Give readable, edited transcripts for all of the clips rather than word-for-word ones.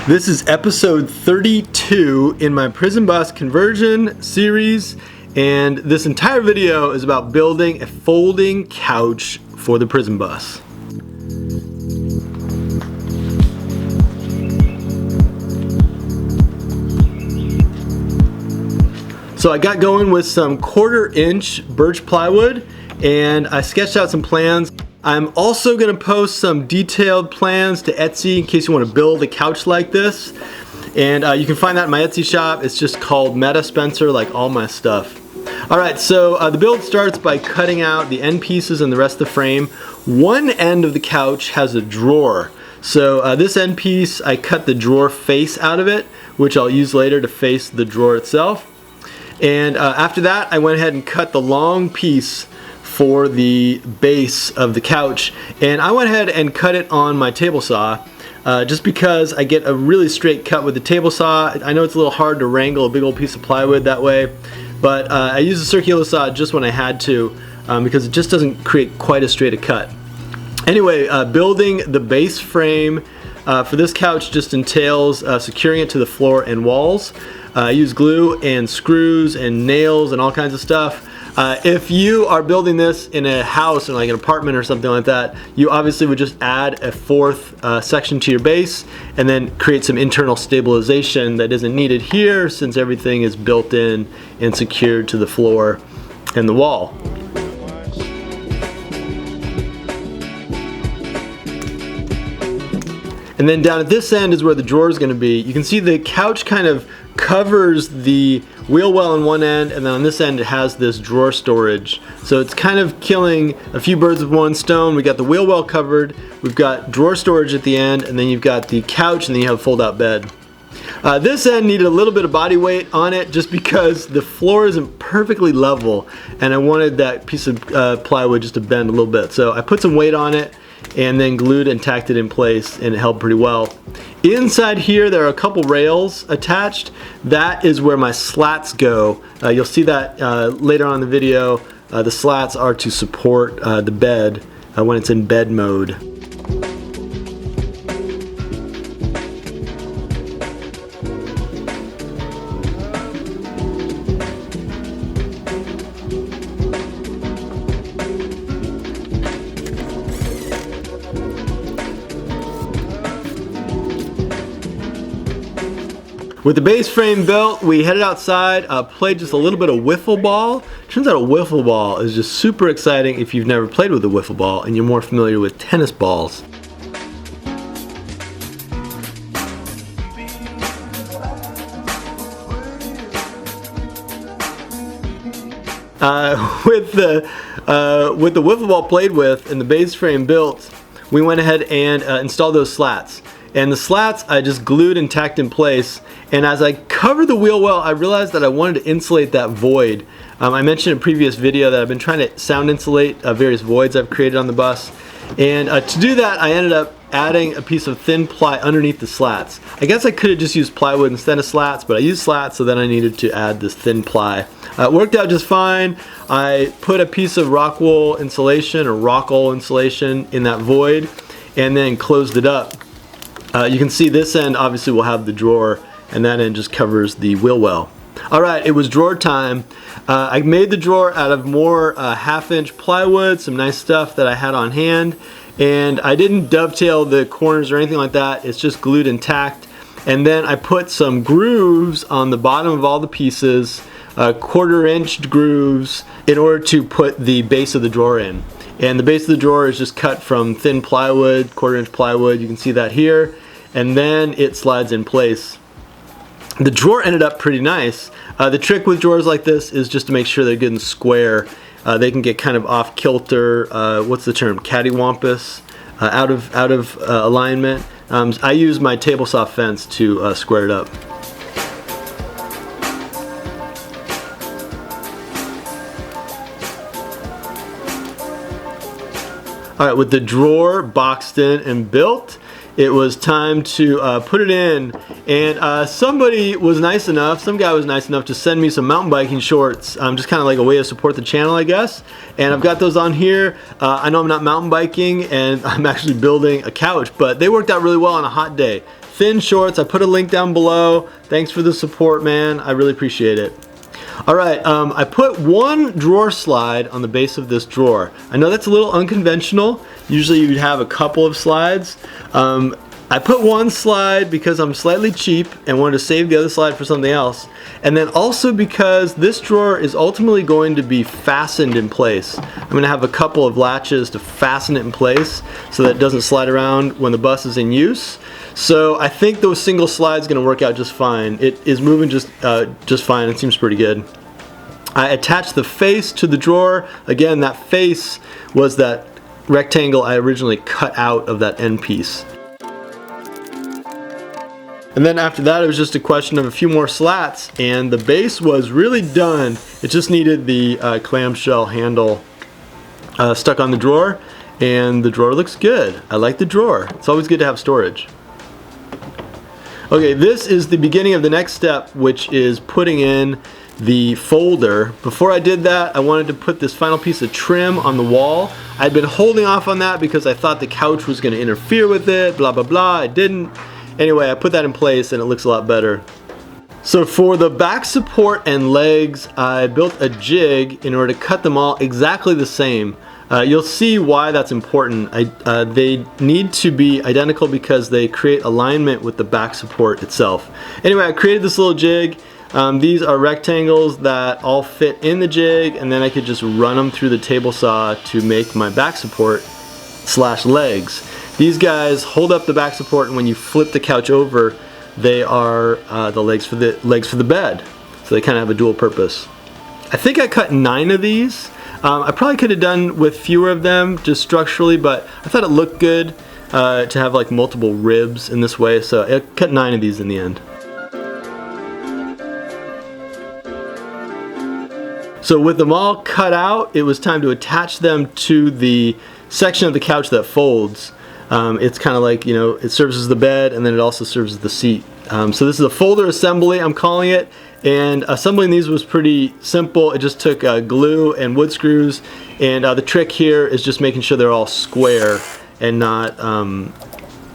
This is episode 32 in my prison bus conversion series, and this entire video is about building a folding couch for the prison bus. So I got going with some 1/4-inch birch plywood, and I sketched out some plans. I'm also going to post some detailed plans to Etsy in case you want to build a couch like this. And you can find that in my Etsy shop. It's just called Meta Spencer, like all my stuff. Alright, so the build starts by cutting out the end pieces and the rest of the frame. One end of the couch has a drawer. So this end piece, I cut the drawer face out of it, which I'll use later to face the drawer itself. And after that, I went ahead and cut the long piece for the base of the couch, and I went ahead and cut it on my table saw just because I get a really straight cut with the table saw. I know it's a little hard to wrangle a big old piece of plywood that way, but I use a circular saw just when I had to because it just doesn't create quite as straight a cut. Anyway, building the base frame for this couch just entails securing it to the floor and walls. I use glue and screws and nails and all kinds of stuff. If you are building this in a house, in like an apartment or something like that, you obviously would just add a fourth section to your base and then create some internal stabilization that isn't needed here since everything is built in and secured to the floor and the wall. And then down at this end is where the drawer is going to be. You can see the couch kind of covers the wheel well on one end, and then on this end it has this drawer storage. So it's kind of killing a few birds with one stone. We got the wheel well covered, we've got drawer storage at the end, and then you've got the couch, and then you have a fold-out bed. This end needed a little bit of body weight on it just because the floor isn't perfectly level, and I wanted that piece of plywood just to bend a little bit. So I put some weight on it and then glued and tacked it in place, and it held pretty well. Inside here there are a couple rails attached. That is where my slats go. You'll see that later on in the video. The slats are to support the bed when it's in bed mode. With the base frame built, we headed outside, played just a little bit of wiffle ball. Turns out a wiffle ball is just super exciting if you've never played with a wiffle ball and you're more familiar with tennis balls. With the wiffle ball played with and the base frame built, we went ahead and installed those slats. And the slats I just glued and tacked in place, and as I covered the wheel well, I realized that I wanted to insulate that void. I mentioned in a previous video that I've been trying to sound insulate various voids I've created on the bus, and to do that I ended up adding a piece of thin ply underneath the slats. I guess I could have just used plywood instead of slats, but I used slats, so then I needed to add this thin ply. It worked out just fine. I put a piece of rock wool insulation or rock wool insulation in that void and then closed it up. You can see this end obviously will have the drawer, and that end just covers the wheel well. Alright, it was drawer time. I made the drawer out of more 1/2-inch plywood, some nice stuff that I had on hand, and I didn't dovetail the corners or anything like that. It's just glued and tacked. And then I put some grooves on the bottom of all the pieces, 1/4-inch grooves, in order to put the base of the drawer in. And the base of the drawer is just cut from thin plywood, 1/4-inch plywood. You can see that here. And then it slides in place. The drawer ended up pretty nice. The trick with drawers like this is just to make sure they're good and square. They can get kind of off kilter, what's the term, cattywampus, out of alignment. I use my table saw fence to square it up. Alright, with the drawer boxed in and built, it was time to put it in, and somebody was nice enough, some guy was nice enough to send me some mountain biking shorts, just kind of like a way to support the channel, I guess. And I've got those on here. I know I'm not mountain biking and I'm actually building a couch, but they worked out really well on a hot day. Thin shorts, I put a link down below. Thanks for the support, man. I really appreciate it. All right, I put one drawer slide on the base of this drawer. I know that's a little unconventional. Usually you'd have a couple of slides. I put one slide because I'm slightly cheap and wanted to save the other slide for something else. And then also because this drawer is ultimately going to be fastened in place. I'm going to have a couple of latches to fasten it in place so that it doesn't slide around when the bus is in use. So I think those single slides going to work out just fine. It is moving just fine. It seems pretty good. I attached the face to the drawer. Again, that face was that rectangle I originally cut out of that end piece. And then after that, it was just a question of a few more slats, and the base was really done. It just needed the clamshell handle stuck on the drawer, and the drawer looks good. I like the drawer. It's always good to have storage. Okay, this is the beginning of the next step, which is putting in the folder. Before I did that, I wanted to put this final piece of trim on the wall. I'd been holding off on that because I thought the couch was going to interfere with it, blah, blah, blah. It didn't. Anyway, I put that in place and it looks a lot better. So for the back support and legs, I built a jig in order to cut them all exactly the same. You'll see why that's important. They need to be identical because they create alignment with the back support itself. Anyway, I created this little jig. These are rectangles that all fit in the jig, and then I could just run them through the table saw to make my back support / legs. These guys hold up the back support, and when you flip the couch over, they are the legs for the bed. So they kind of have a dual purpose. I think I cut 9 of these. I probably could have done with fewer of them, just structurally, but I thought it looked good to have like multiple ribs in this way, so I cut 9 of these in the end. So with them all cut out, it was time to attach them to the section of the couch that folds. It's kind of like, you know, it serves as the bed and then it also serves as the seat. So this is a folder assembly, I'm calling it, and assembling these was pretty simple. It just took glue and wood screws, and the trick here is just making sure they're all square and not,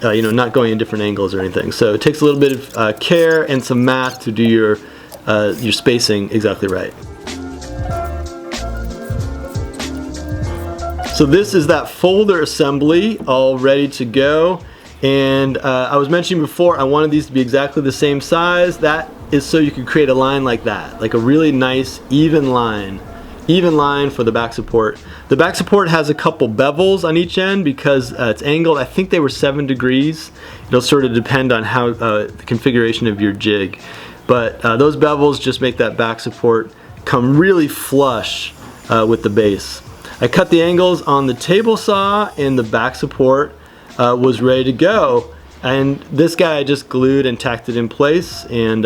you know, not going in different angles or anything. So it takes a little bit of care and some math to do your spacing exactly right. So this is that folder assembly all ready to go, and I was mentioning before I wanted these to be exactly the same size. That is so you can create a line like that, like a really nice even line for the back support. The back support has a couple bevels on each end because it's angled. I think they were 7 degrees. It'll sort of depend on how the configuration of your jig, but those bevels just make that back support come really flush with the base. I cut the angles on the table saw, and the back support was ready to go. And this guy I just glued and tacked it in place, and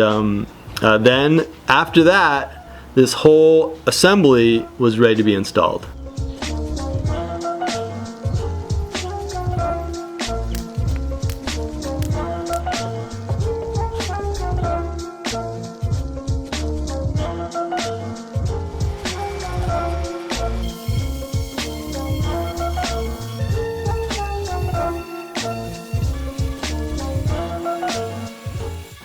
then after that, this whole assembly was ready to be installed.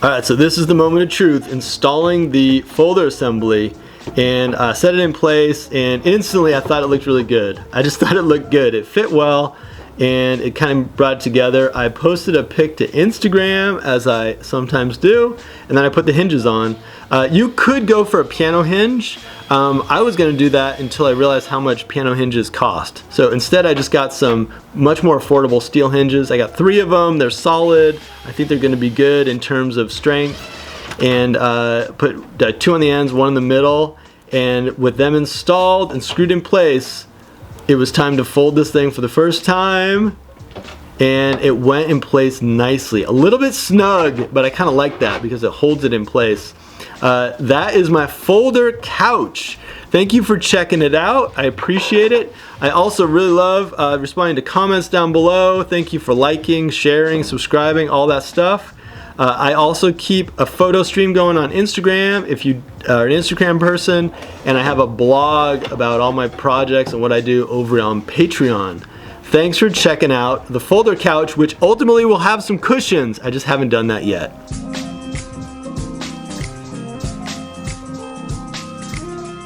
Alright, so this is the moment of truth, installing the folder assembly, and set it in place, and instantly I thought it looked really good. I just thought it looked good. It fit well, and it kind of brought it together. I posted a pic to Instagram, as I sometimes do, and then I put the hinges on. You could go for a piano hinge. I was going to do that until I realized how much piano hinges cost. So instead I just got some much more affordable steel hinges. I got 3 of them. They're solid. I think they're going to be good in terms of strength. And put 2 on the ends, 1 in the middle. And with them installed and screwed in place, it was time to fold this thing for the first time. and it went in place nicely. A little bit snug, but I kind of like that because it holds it in place. That is my folder couch. Thank you for checking it out. I appreciate it. I also really love responding to comments down below. Thank you for liking, sharing, subscribing, all that stuff. I also keep a photo stream going on Instagram if you are an Instagram person, and I have a blog about all my projects and what I do over on Patreon. Thanks for checking out the folder couch, which ultimately will have some cushions. I just haven't done that yet.